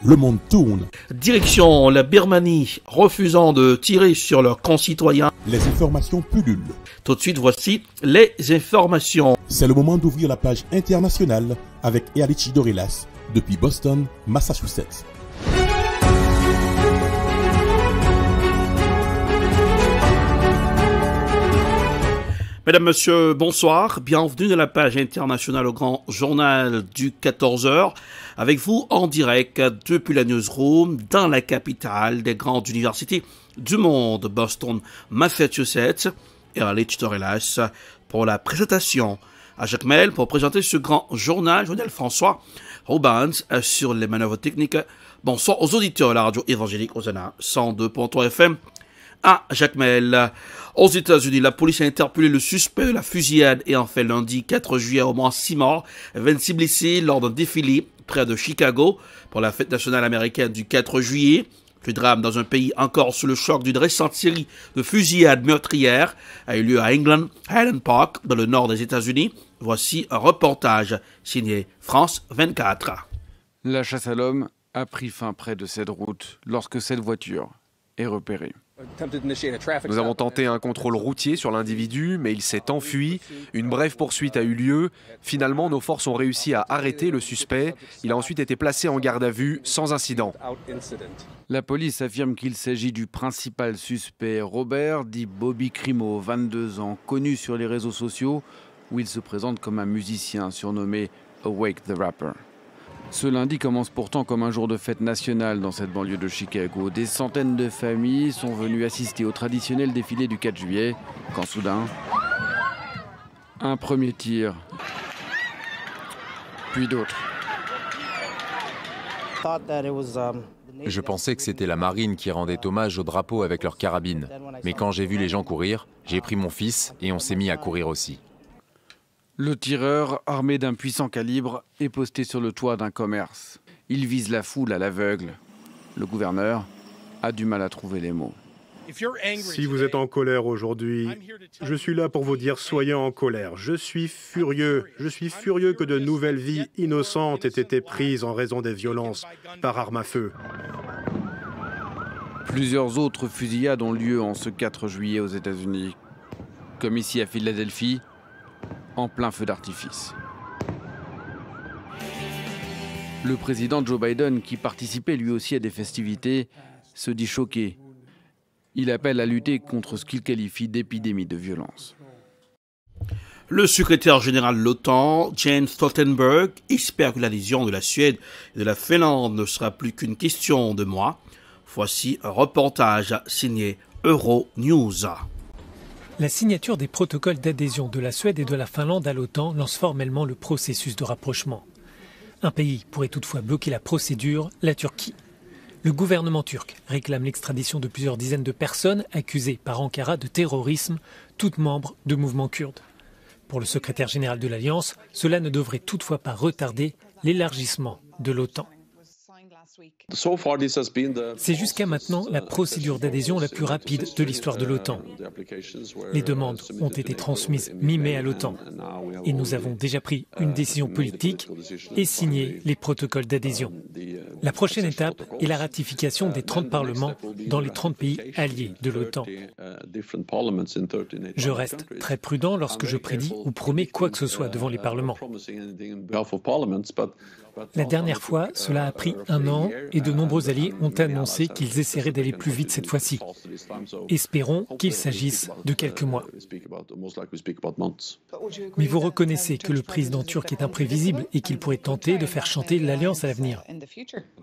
le monde tourne. Direction la Birmanie, refusant de tirer sur leurs concitoyens. Les informations pullulent. Tout de suite, voici les informations. C'est le moment d'ouvrir la page internationale avec Ealichi Dorelas depuis Boston, Massachusetts. Mesdames, Messieurs, bonsoir. Bienvenue dans la page internationale au grand journal du 14h. Avec vous en direct depuis la newsroom dans la capitale des grandes universités du monde, Boston, Massachusetts. Et Ealichi Dorelas pour la présentation. À Jacques Mel pour présenter ce grand journal. Journal François Robans sur les manœuvres techniques. Bonsoir aux auditeurs de la radio évangélique Hosanna 102.3 FM. À Jacmel, aux États-Unis, la police a interpellé le suspect de la fusillade et en fait lundi 4 juillet au moins 6 morts, 26 blessés lors d'un défilé près de Chicago pour la fête nationale américaine du 4 juillet. Le drame dans un pays encore sous le choc d'une récente série de fusillades meurtrières a eu lieu à England, Highland Park, dans le nord des États-Unis. Voici un reportage signé France 24. La chasse à l'homme a pris fin près de cette route lorsque cette voiture est repérée. Nous avons tenté un contrôle routier sur l'individu, mais il s'est enfui. Une brève poursuite a eu lieu. Finalement, nos forces ont réussi à arrêter le suspect. Il a ensuite été placé en garde à vue sans incident. La police affirme qu'il s'agit du principal suspect, Robert, dit Bobby Crimo, 22 ans, connu sur les réseaux sociaux, où il se présente comme un musicien surnommé Awake the Rapper. Ce lundi commence pourtant comme un jour de fête nationale dans cette banlieue de Chicago. Des centaines de familles sont venues assister au traditionnel défilé du 4 juillet, quand soudain, un premier tir, puis d'autres. Je pensais que c'était la marine qui rendait hommage au drapeau avec leurs carabines. Mais quand j'ai vu les gens courir, j'ai pris mon fils et on s'est mis à courir aussi. Le tireur, armé d'un puissant calibre, est posté sur le toit d'un commerce. Il vise la foule à l'aveugle. Le gouverneur a du mal à trouver les mots. Si vous êtes en colère aujourd'hui, je suis là pour vous dire soyez en colère. Je suis furieux que de nouvelles vies innocentes aient été prises en raison des violences par arme à feu. Plusieurs autres fusillades ont lieu en ce 4 juillet aux États-Unis, comme ici à Philadelphie, en plein feu d'artifice. Le président Joe Biden, qui participait lui aussi à des festivités, se dit choqué. Il appelle à lutter contre ce qu'il qualifie d'épidémie de violence. Le secrétaire général de l'OTAN, Jens Stoltenberg, espère que l'adhésion de la Suède et de la Finlande ne sera plus qu'une question de mois. Voici un reportage signé Euronews. La signature des protocoles d'adhésion de la Suède et de la Finlande à l'OTAN lance formellement le processus de rapprochement. Un pays pourrait toutefois bloquer la procédure, la Turquie. Le gouvernement turc réclame l'extradition de plusieurs dizaines de personnes accusées par Ankara de terrorisme, toutes membres de mouvements kurdes. Pour le secrétaire général de l'Alliance, cela ne devrait toutefois pas retarder l'élargissement de l'OTAN. C'est jusqu'à maintenant la procédure d'adhésion la plus rapide de l'histoire de l'OTAN. Les demandes ont été transmises mi-mai à l'OTAN et nous avons déjà pris une décision politique et signé les protocoles d'adhésion. La prochaine étape est la ratification des 30 parlements dans les 30 pays alliés de l'OTAN. Je reste très prudent lorsque je prédis ou promets quoi que ce soit devant les parlements. La dernière fois, cela a pris 1 an et de nombreux alliés ont annoncé qu'ils essaieraient d'aller plus vite cette fois-ci. Espérons qu'il s'agisse de quelques mois. Mais vous reconnaissez que le président turc est imprévisible et qu'il pourrait tenter de faire chanter l'alliance à l'avenir.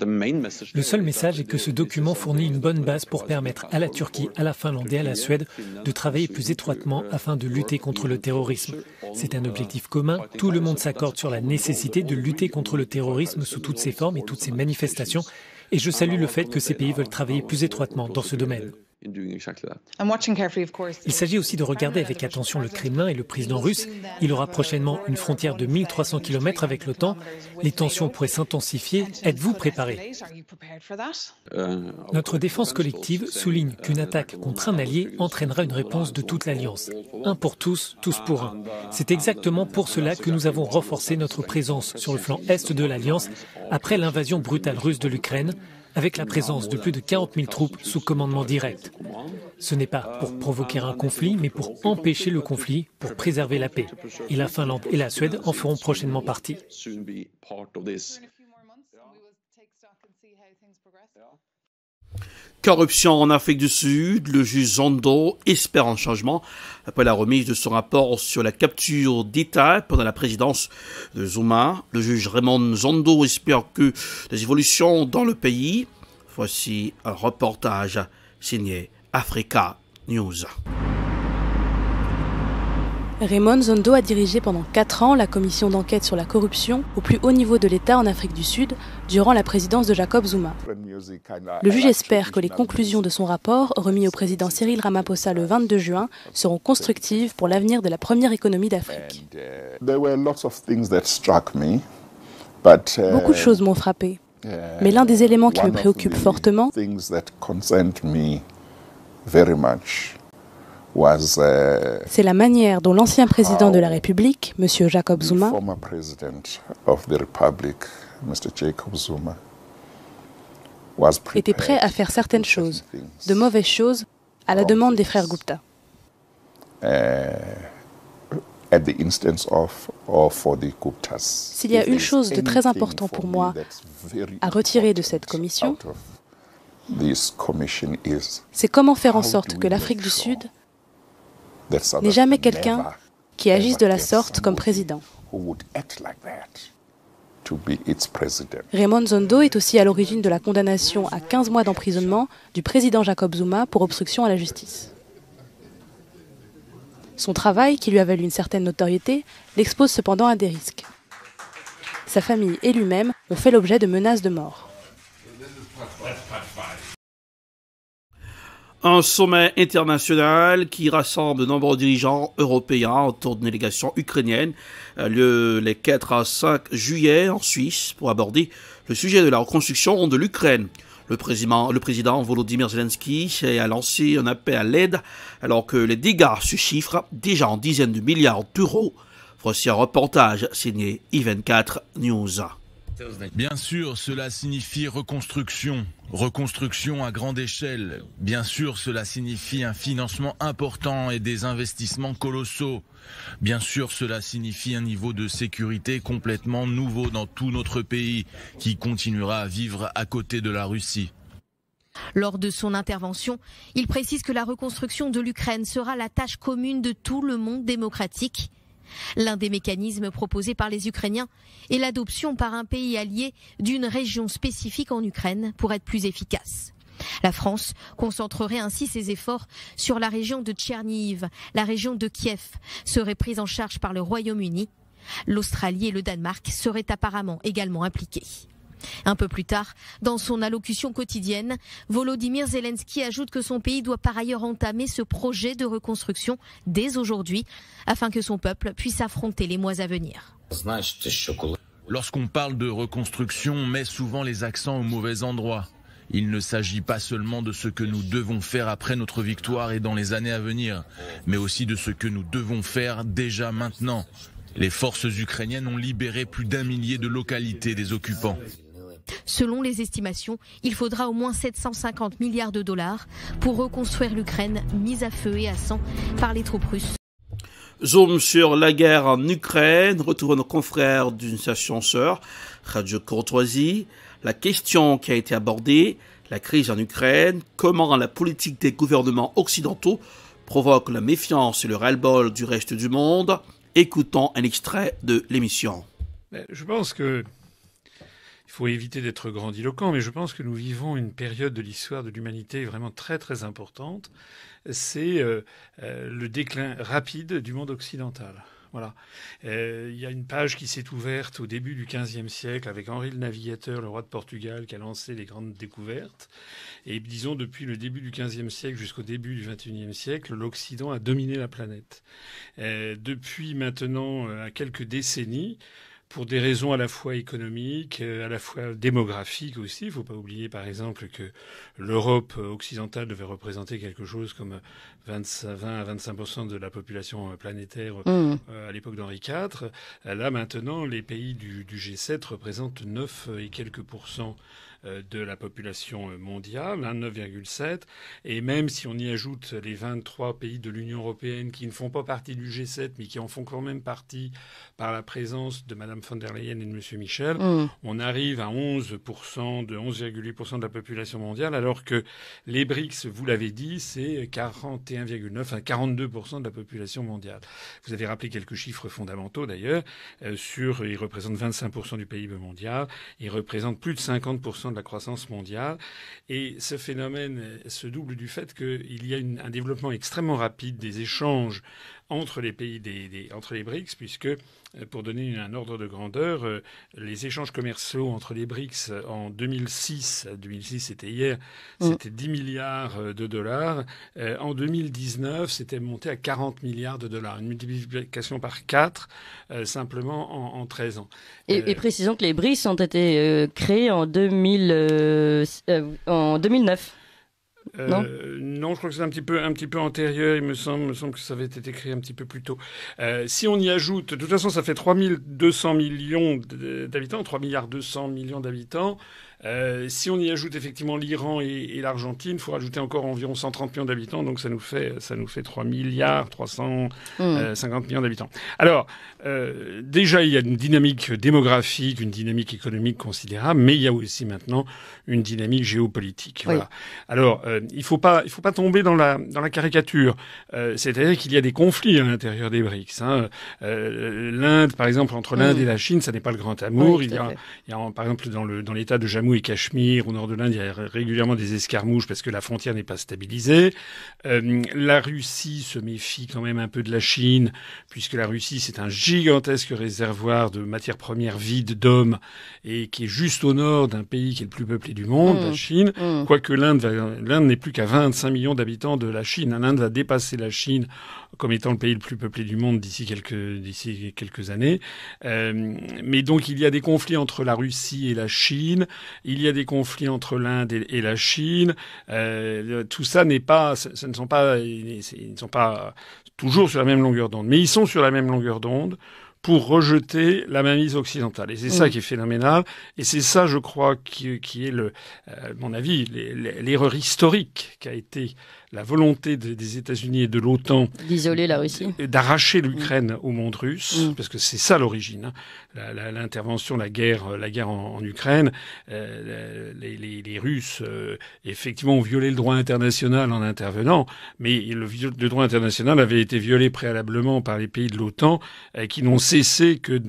Le seul message est que ce document fournit une bonne base pour permettre à la Turquie, à la Finlande et à la Suède de travailler plus étroitement afin de lutter contre le terrorisme. C'est un objectif commun. Tout le monde s'accorde sur la nécessité de lutter contre le terrorisme sous toutes ses formes et toutes ses manifestations. Et je salue le fait que ces pays veulent travailler plus étroitement dans ce domaine. Il s'agit aussi de regarder avec attention le Kremlin et le président russe. Il aura prochainement une frontière de 1300 km avec l'OTAN. Les tensions pourraient s'intensifier. Êtes-vous préparés? Notre défense collective souligne qu'une attaque contre un allié entraînera une réponse de toute l'Alliance. Un pour tous, tous pour un. C'est exactement pour cela que nous avons renforcé notre présence sur le flanc est de l'Alliance après l'invasion brutale russe de l'Ukraine, avec la présence de plus de 40 000 troupes sous commandement direct. Ce n'est pas pour provoquer un conflit, mais pour empêcher le conflit, pour préserver la paix. Et la Finlande et la Suède en feront prochainement partie. Corruption en Afrique du Sud, le juge Zondo espère un changement après la remise de son rapport sur la capture d'État pendant la présidence de Zuma. Le juge Raymond Zondo espère que des évolutions dans le pays. Voici un reportage signé Africa News. Raymond Zondo a dirigé pendant 4 ans la commission d'enquête sur la corruption au plus haut niveau de l'État en Afrique du Sud durant la présidence de Jacob Zuma. Le juge espère que les conclusions de son rapport, remis au président Cyril Ramaphosa le 22 juin, seront constructives pour l'avenir de la première économie d'Afrique. Beaucoup de choses m'ont frappé, mais l'un des éléments qui me préoccupe fortement, c'est la manière dont l'ancien président de la République, M. Jacob Zuma, était prêt à faire certaines choses, de mauvaises choses, à la demande des frères Gupta. S'il y a une chose de très importante pour moi à retirer de cette commission, c'est comment faire en sorte que l'Afrique du Sud n'est jamais quelqu'un qui agisse de la sorte comme président. Raymond Zondo est aussi à l'origine de la condamnation à 15 mois d'emprisonnement du président Jacob Zuma pour obstruction à la justice. Son travail, qui lui a valu une certaine notoriété, l'expose cependant à des risques. Sa famille et lui-même ont fait l'objet de menaces de mort. Un sommet international qui rassemble de nombreux dirigeants européens autour d'une délégation ukrainienne a lieu les 4 à 5 juillet en Suisse pour aborder le sujet de la reconstruction de l'Ukraine. Le président Volodymyr Zelensky a lancé un appel à l'aide alors que les dégâts se chiffrent déjà en dizaines de milliards d'euros. Voici un reportage signé I24 News. Bien sûr, cela signifie reconstruction à grande échelle. Bien sûr, cela signifie un financement important et des investissements colossaux. Bien sûr, cela signifie un niveau de sécurité complètement nouveau dans tout notre pays, qui continuera à vivre à côté de la Russie. Lors de son intervention, il précise que la reconstruction de l'Ukraine sera la tâche commune de tout le monde démocratique. L'un des mécanismes proposés par les Ukrainiens est l'adoption par un pays allié d'une région spécifique en Ukraine pour être plus efficace. La France concentrerait ainsi ses efforts sur la région de Tchernihiv. La région de Kiev serait prise en charge par le Royaume-Uni. L'Australie et le Danemark seraient apparemment également impliqués. Un peu plus tard, dans son allocution quotidienne, Volodymyr Zelensky ajoute que son pays doit par ailleurs entamer ce projet de reconstruction dès aujourd'hui, afin que son peuple puisse affronter les mois à venir. Lorsqu'on parle de reconstruction, on met souvent les accents au mauvais endroit. Il ne s'agit pas seulement de ce que nous devons faire après notre victoire et dans les années à venir, mais aussi de ce que nous devons faire déjà maintenant. Les forces ukrainiennes ont libéré plus d'1 millier de localités des occupants. Selon les estimations, il faudra au moins 750 milliards de dollars pour reconstruire l'Ukraine mise à feu et à sang par les troupes russes. Zoom sur la guerre en Ukraine, retrouvons nos confrères d'une station sœur, Radio Courtoisie. La question qui a été abordée, la crise en Ukraine, comment la politique des gouvernements occidentaux provoque la méfiance et le ras-le-bol du reste du monde. Écoutons un extrait de l'émission. Je pense que il faut éviter d'être grandiloquent, mais je pense que nous vivons une période de l'histoire de l'humanité vraiment très très importante. C'est le déclin rapide du monde occidental. Voilà. Il y a une page qui s'est ouverte au début du XVe siècle avec Henri le Navigateur, le roi de Portugal, qui a lancé les grandes découvertes. Et disons, depuis le début du XVe siècle jusqu'au début du XXIe siècle, l'Occident a dominé la planète. Depuis maintenant quelques décennies, pour des raisons à la fois économiques, à la fois démographiques aussi. Il ne faut pas oublier, par exemple, que l'Europe occidentale devait représenter quelque chose comme 20 à 25% de la population planétaire à l'époque d'Henri IV. Là, maintenant, les pays du G7 représentent 9 et quelques pourcents de la population mondiale, 9,7. Et même si on y ajoute les 23 pays de l'Union européenne qui ne font pas partie du G7, mais qui en font quand même partie par la présence de Mme von der Leyen et de M. Michel, on arrive à 11%, de 11,8% de la population mondiale, alors que les BRICS, vous l'avez dit, c'est 41,9 à 42% de la population mondiale. Vous avez rappelé quelques chiffres fondamentaux d'ailleurs. Ils représentent 25% du PIB mondial, ils représentent plus de 50% de la croissance mondiale. Et ce phénomène se double du fait qu'il y a un développement extrêmement rapide des échanges entre les pays entre les BRICS, puisque, pour donner un ordre de grandeur, les échanges commerciaux entre les BRICS en 2006 c'était hier, c'était 10 milliards de dollars. En 2019, c'était monté à 40 milliards de dollars. Une multiplication par 4, simplement en 13 ans. Et précisons que les BRICS ont été créés en 2009. Non, je crois que c'est un petit peu antérieur. Il me semble que ça avait été créé un petit peu plus tôt. Si on y ajoute, de toute façon, ça fait 3200 millions d'habitants, 3 milliards 200 millions d'habitants. Si on y ajoute effectivement l'Iran et l'Argentine, il faut rajouter encore environ 130 millions d'habitants, donc ça nous fait 3 milliards 350 millions d'habitants. Alors, déjà, il y a une dynamique démographique, une dynamique économique considérable, mais il y a aussi maintenant une dynamique géopolitique. Voilà. Alors, il faut pas tomber dans la caricature. C'est-à-dire qu'il y a des conflits à l'intérieur des BRICS. L'Inde, par exemple, entre l'Inde et la Chine, ça n'est pas le grand amour. Il y a par exemple, dans l'État de Jammu et Cachemire, au nord de l'Inde, il y a régulièrement des escarmouches parce que la frontière n'est pas stabilisée. La Russie se méfie quand même un peu de la Chine, puisque la Russie, c'est un gigantesque réservoir de matières premières vides d'hommes et qui est juste au nord d'un pays qui est le plus peuplé du monde, la Chine. Quoique l'Inde n'est plus qu'à 25 millions d'habitants de la Chine. L'Inde va dépasser la Chine comme étant le pays le plus peuplé du monde d'ici quelques années. Mais donc il y a des conflits entre la Russie et la Chine. Il y a des conflits entre l'Inde et la Chine. Tout ça ils ne sont pas toujours sur la même longueur d'onde. Mais ils sont sur la même longueur d'onde pour rejeter la mainmise occidentale. Et c'est ça qui est phénoménal. Et c'est ça, je crois, qui est à mon avis, l'erreur historique qu'a été la volonté des États-Unis et de l'OTAN d'isoler la Russie, d'arracher l'Ukraine au monde russe, parce que c'est ça l'origine. L'intervention, la guerre en Ukraine, les Russes effectivement ont violé le droit international en intervenant, mais le droit international avait été violé préalablement par les pays de l'OTAN qui n'ont cessé que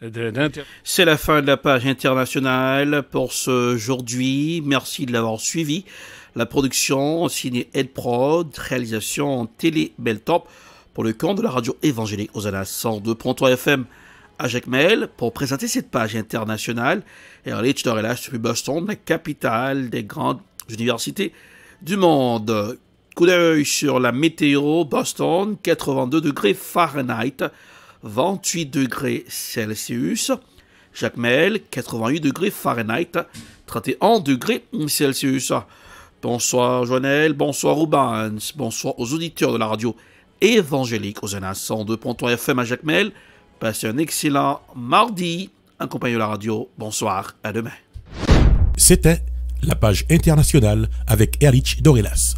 d'intervenir. C'est la fin de la page internationale pour ce aujourd'hui. Merci de l'avoir suivi. La production signée Ed Prod, réalisation Télé Beltop pour le compte de la radio évangélique Hosanna 102.3 FM à Jacmel pour présenter cette page internationale. Erlich Dorelas depuis Boston, la capitale des grandes universités du monde. Coup d'œil sur la météo, Boston, 82 degrés Fahrenheit, 28 degrés Celsius. Jacmel, 88 degrés Fahrenheit, 31 degrés Celsius. Bonsoir Joannel, bonsoir Rubens, bonsoir aux auditeurs de la radio évangélique Hosanna 102.3 FM à Jacmel. Passez un excellent mardi en compagnie de la radio. Bonsoir, à demain. C'était la page internationale avec Erlich Dorelas.